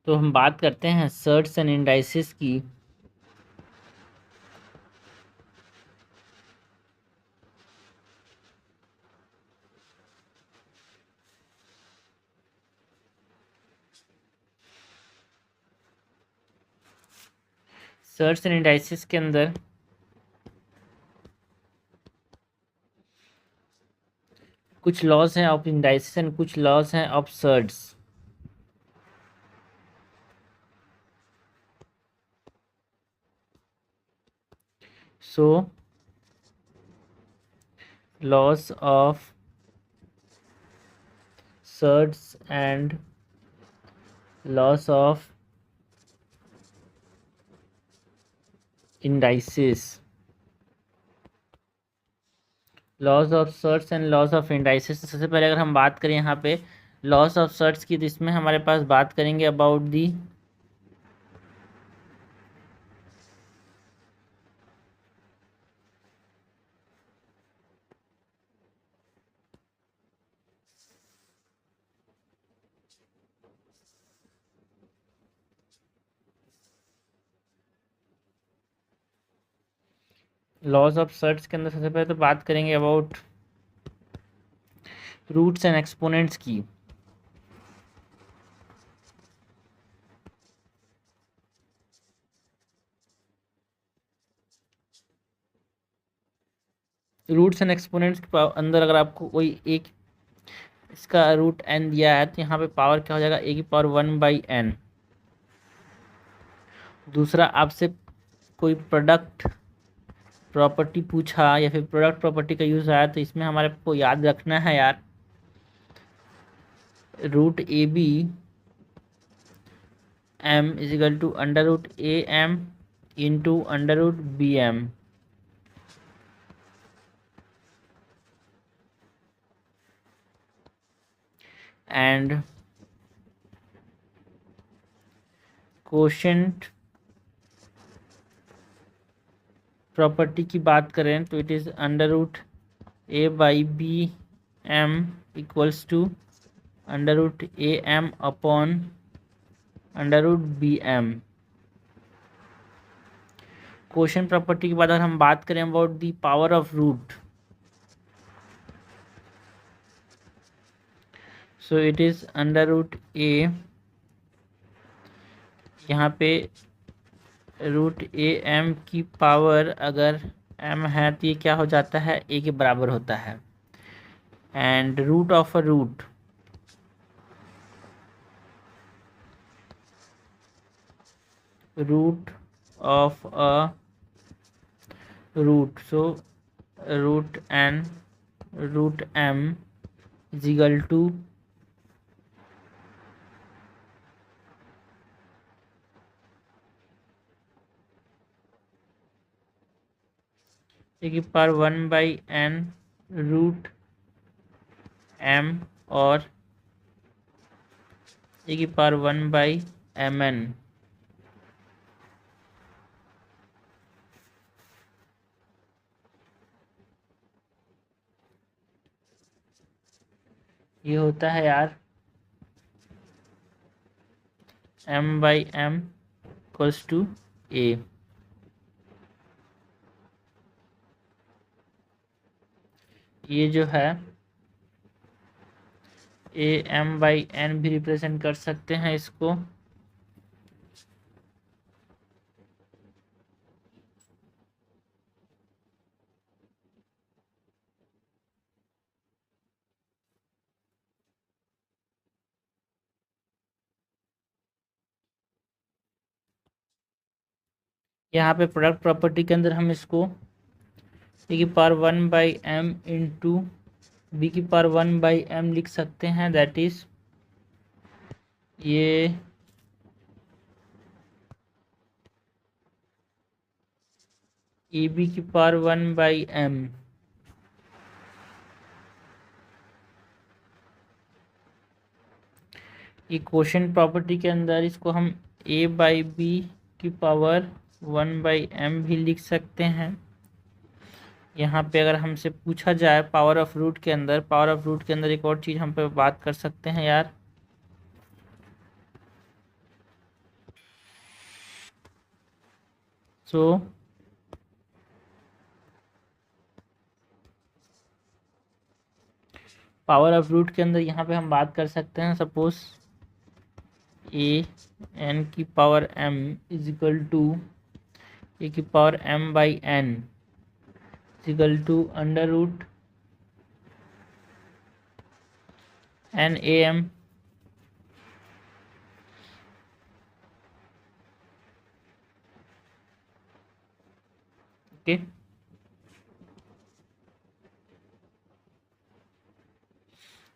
तो हम बात करते हैं सर्ट्स एंड इंडाइसिस की। सर्ट्स एंड इंडाइसिस के अंदर कुछ लॉज हैं ऑफ इंडाइसिस एंड कुछ लॉज हैं of surds. So laws of surds and laws of indices. Laws of surds and laws of indices. सबसे पहले अगर हम बात करें यहाँ पे लॉस ऑफ सर्ट्स की, तो इसमें हमारे पास बात करेंगे about the laws of surds के अंदर सबसे पहले तो बात करेंगे अबाउट रूट्स एंड एक्सपोनेंट्स की। रूट्स एंड एक्सपोनेंट्स के अंदर अगर आपको कोई एक इसका रूट एन दिया है तो यहाँ पे पावर क्या हो जाएगा, ए की पावर 1/n। दूसरा, आपसे कोई प्रोडक्ट प्रॉपर्टी पूछा या फिर प्रोडक्ट प्रॉपर्टी का यूज़ आया, तो इसमें हमारे को याद रखना है यार, root A B M is equal to under root A M into under root B M. And quotient property की बात करें तो it is under root A by B M equals to under root A M upon under root B M. Question property के बाद अगर हम बात करें about the power of root, so it is under root A, यहाँ पे root A M की power अगर एम है तो ये क्या हो जाता है, ए के बराबर होता है। And root of a root, root of a root, so root N root M is equal to ए की पावर 1/n रूट एम और ए की पावर 1/mn। ये होता है यार m/m इक्वल्स टू a। ये जो है am/n भी रिप्रेजेंट कर सकते हैं इसको। यहाँ पे प्रोडक्ट प्रॉपर्टी के अंदर हम इसको ए की पावर 1/m इंटू बी की पावर 1/m लिख सकते हैं। दैट इज ये ए बी की पावर 1/m। ये क्वोशंट प्रॉपर्टी के अंदर इसको हम a/b की पावर 1/m भी लिख सकते हैं। यहाँ पे अगर हमसे पूछा जाए पावर ऑफ रूट के अंदर, पावर ऑफ रूट के अंदर एक और चीज़ हम पे बात कर सकते हैं यार, सो पावर ऑफ रूट के अंदर यहाँ पे हम बात कर सकते हैं, सपोज ए एन की power m is equal to ए की power m by n is equal to under root n a m। Okay,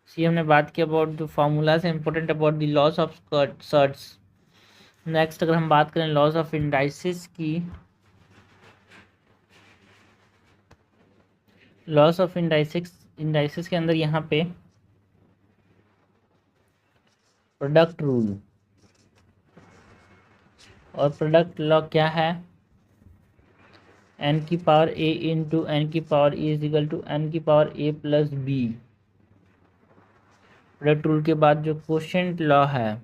see हमने बात की अबाउट द फार्मूला से important about the laws of surds. Next अगर हम बात करें लॉस ऑफ इंडाइसिस की, लॉस ऑफ इंडाइसिस के अंदर यहाँ पे प्रोडक्ट रूल और प्रोडक्ट लॉ क्या है, एन की पावर ए इंटू एन की power a is equal to n की power a plus b. Product rule के बाद जो क्वोशिएंट लॉ है,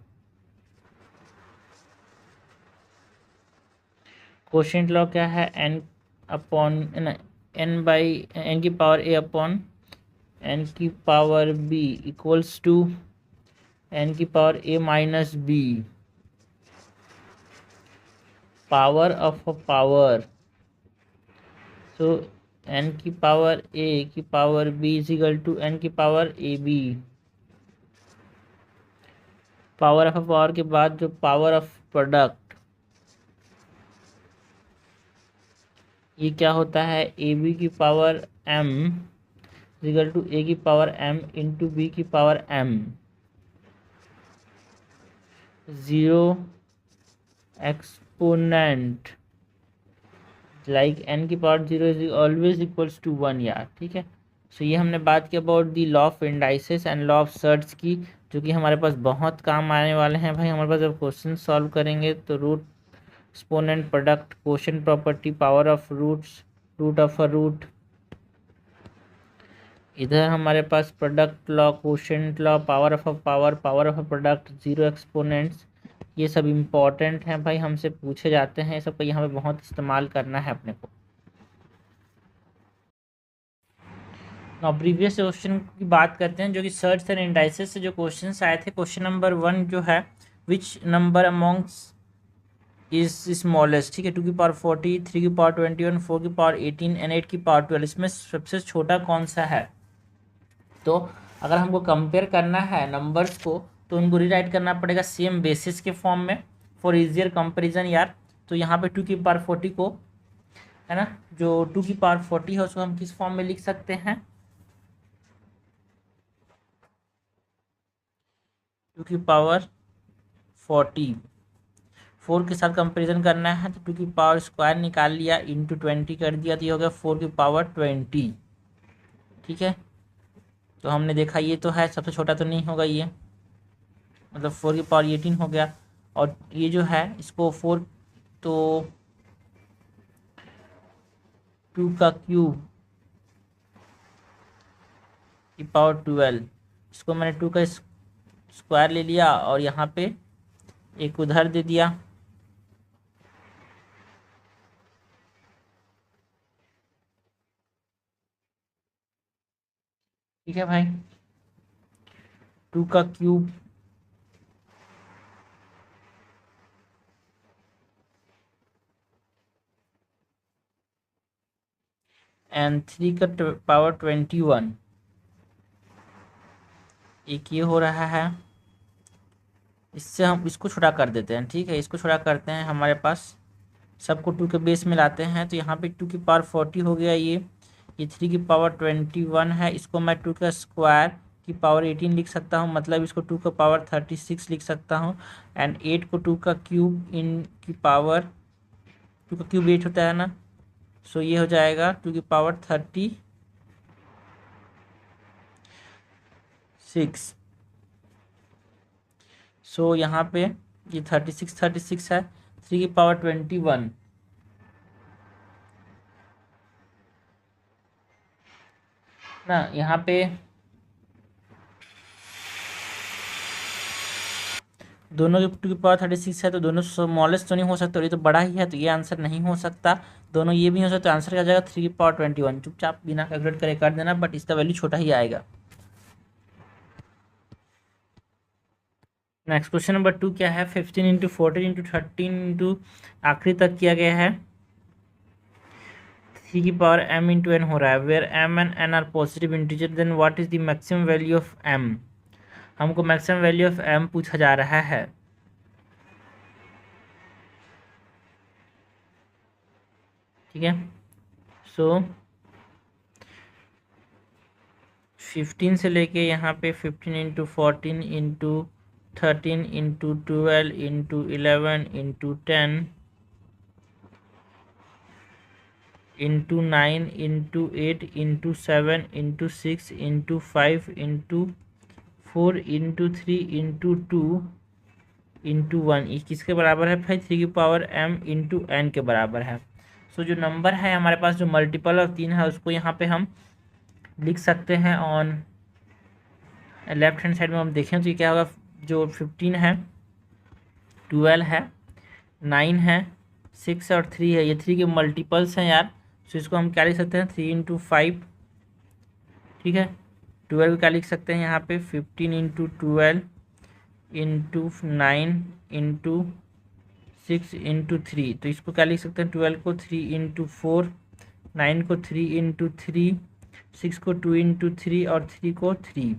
क्वोशिएंट लॉ क्या है, n upon n by n की पावर ए अपॉन एन की power b equals to n की power a minus b, power of a power. So n की पावर ए की power b is equal to n की power a b. Power of a power के बाद जो power of product, ये क्या होता है, ए बी की पावर m इक्वल टू ए की पावर m इंटू बी की power m। Zero exponent like n की power zero is always equals to 1 यार, ठीक है। सो ये हमने बात की about the law of indices and law of surds की, जो कि हमारे पास बहुत काम आने वाले हैं भाई। हमारे पास जब क्वेश्चन सॉल्व करेंगे तो root exponent, product, quotient property, power of roots, root of a root, इधर हमारे पास product law, quotient law, power of a power, power of a product, zero exponents, ये सब इम्पॉर्टेंट हैं भाई, हमसे पूछे जाते हैं, ये सब का यहाँ पे बहुत इस्तेमाल करना है अपने को। ना प्रीवियस क्वेश्चन की बात करते हैं, जो कि सर्च एंड इंडाइसिस से जो क्वेश्चन आए थे। क्वेश्चन नंबर 1 जो है, which number amongst is smallest, ठीक है, 2 की पावर 40, 3 की पावर 21, 4 की पावर 18 एंड 8 की पावर 12, इसमें सबसे छोटा कौन सा है। तो अगर हमको कंपेयर करना है नंबर्स को, तो उनको रीराइट करना पड़ेगा सेम बेसिस के फॉर्म में फॉर इजियर कंपैरिजन यार। तो यहाँ पे 2 की पावर 40 को, है ना, जो 2 की पावर 40 है उसको हम किस फॉर्म में लिख सकते हैं, 2 की पावर 40, 4 के साथ कंपैरिजन करना है तो 2 की पावर स्क्वायर निकाल लिया, इंटू 20 कर दिया, तो ये हो गया 4 की पावर 20, ठीक है। तो हमने देखा ये तो है, सबसे छोटा तो नहीं होगा ये, मतलब 4 की पावर 18 हो गया। और ये जो है इसको 4, तो 2 का क्यूब की पावर 12, इसको मैंने 2 का स्क्वायर ले लिया और यहाँ पे एक उधर दे दिया, ठीक है भाई। 2 का क्यूब एंड 3 का पावर 21, एक ये हो रहा है, इससे हम इसको छोटा कर देते हैं, ठीक है, इसको छोटा करते हैं, हमारे पास सबको 2 के बेस में लाते हैं, तो यहाँ पे 2 की पावर 40 हो गया, ये 3 की पावर 21 है, इसको मैं 2 का स्क्वायर की पावर 18 लिख सकता हूँ, मतलब इसको 2 का पावर 36 लिख सकता हूँ। एंड 8 को 2 का क्यूब इन की पावर, 2 का क्यूब 8 होता है ना, सो ये हो जाएगा 2 की पावर 36। सो यहाँ पे ये 36 है, 3 की पावर 21 ना, यहाँ पे दोनों की टू की पावर 36 है, तो दोनों स्मॉलेस्ट तो नहीं हो सकता, ये तो बड़ा ही है, तो ये आंसर नहीं हो सकता। दोनों ये भी हो सकता, तो आंसर क्या आ जाएगा 3 की पावर 21। चुपचाप बिना कैलकुलेट करे कर देना, बट इसका वैल्यू छोटा ही आएगा। नेक्स्ट क्वेश्चन नंबर 2 क्या है, 15 इंटू 14 इंटू 13 इंटू आखिरी तक किया गया है, 3 की पावर m इंटू एन हो रहा है, where m and n are positive integer, then what is the maximum value of m। हमको मैक्सिमम वैल्यू ऑफ m पूछा जा रहा है। ठीक है, सो 15 से लेके यहाँ पे 15 into 14 into 13 into 12 into 11 into 10 into 9 into 8 into 7 into 6 into 5 into 4 into 3 into 2 into 1, ये किसके बराबर है भाई, 3 की पावर m इंटू एन के बराबर है। सो जो नंबर है हमारे पास, जो मल्टीपल ऑफ 3 है, उसको यहाँ पे हम लिख सकते हैं ऑन लेफ्ट हैंड साइड में। हम देखें तो ये क्या होगा, जो 15 है, 12 है, 9 है, 6 और 3 है, ये 3 के मल्टीपल्स हैं यार। सो इसको हम क्या लिख सकते हैं, 3 इंटू 5। ठीक है, 12 क्या लिख सकते हैं यहाँ पे, 15 इंटू 12 इंटू 9 इंटू 6 इंटू 3। तो इसको क्या लिख सकते हैं, 12 को 3 इंटू 4, 9 को 3 इंटू 3, 6 को 2 इंटू 3 और 3 को 3।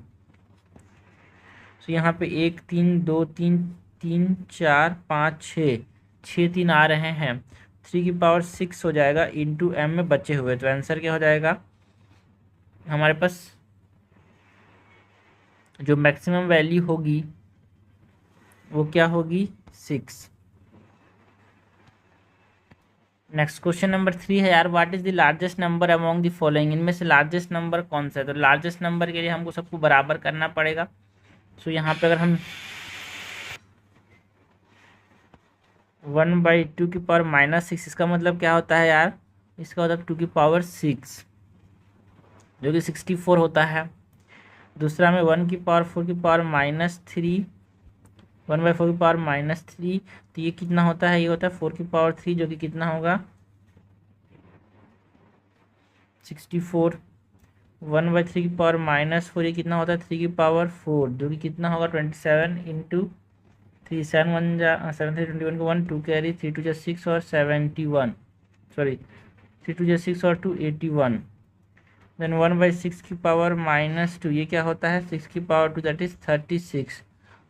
तो यहाँ पे 1 3 2 3 3 4 5 6 6 3 आ रहे हैं, 3 की पावर 6 हो जाएगा इंटू m में बचे हुए। तो आंसर क्या हो जाएगा हमारे पास, जो मैक्सिमम वैल्यू होगी वो क्या होगी, 6। नेक्स्ट क्वेश्चन नंबर 3 है यार, what is the largest number among the following. इनमें से लार्जेस्ट नंबर कौन सा है। तो लार्जेस्ट नंबर के लिए हमको सबको बराबर करना पड़ेगा। सो यहाँ पे अगर हम 1/2 की पावर -6, इसका मतलब क्या होता है यार, इसका होता है 2 की पावर 6, जो कि 64 होता है। दूसरा में 1 की पावर 4 की पावर -3, 1/4 की पावर -3, तो ये कितना होता है, ये होता है 4 की पावर 3, जो कि कितना होगा 64। 1/3 की पावर -4, ये कितना होता है 3 की पावर 4, जो कि कितना होगा 27 इंटू 3, 7 1 जा 7 3 21 को 1 2 कैरी, 3 2 जा 6 और 71, सॉरी 3 2 जा 6 और 2 81। देन 1/6 की पावर -2, ये क्या होता है 6 की पावर 2, दैट इज 36।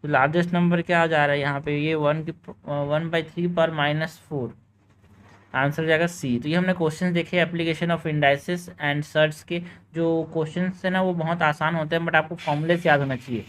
तो लार्जेस्ट नंबर क्या आ जा रहा है यहाँ पे, ये 1/3 की पावर -4, आंसर हो जाएगा सी। तो ये हमने क्वेश्चंस देखे application of indices and search के। जो क्वेश्चंस है ना वो बहुत आसान होते हैं, बट आपको फॉर्मूले से याद होना चाहिए।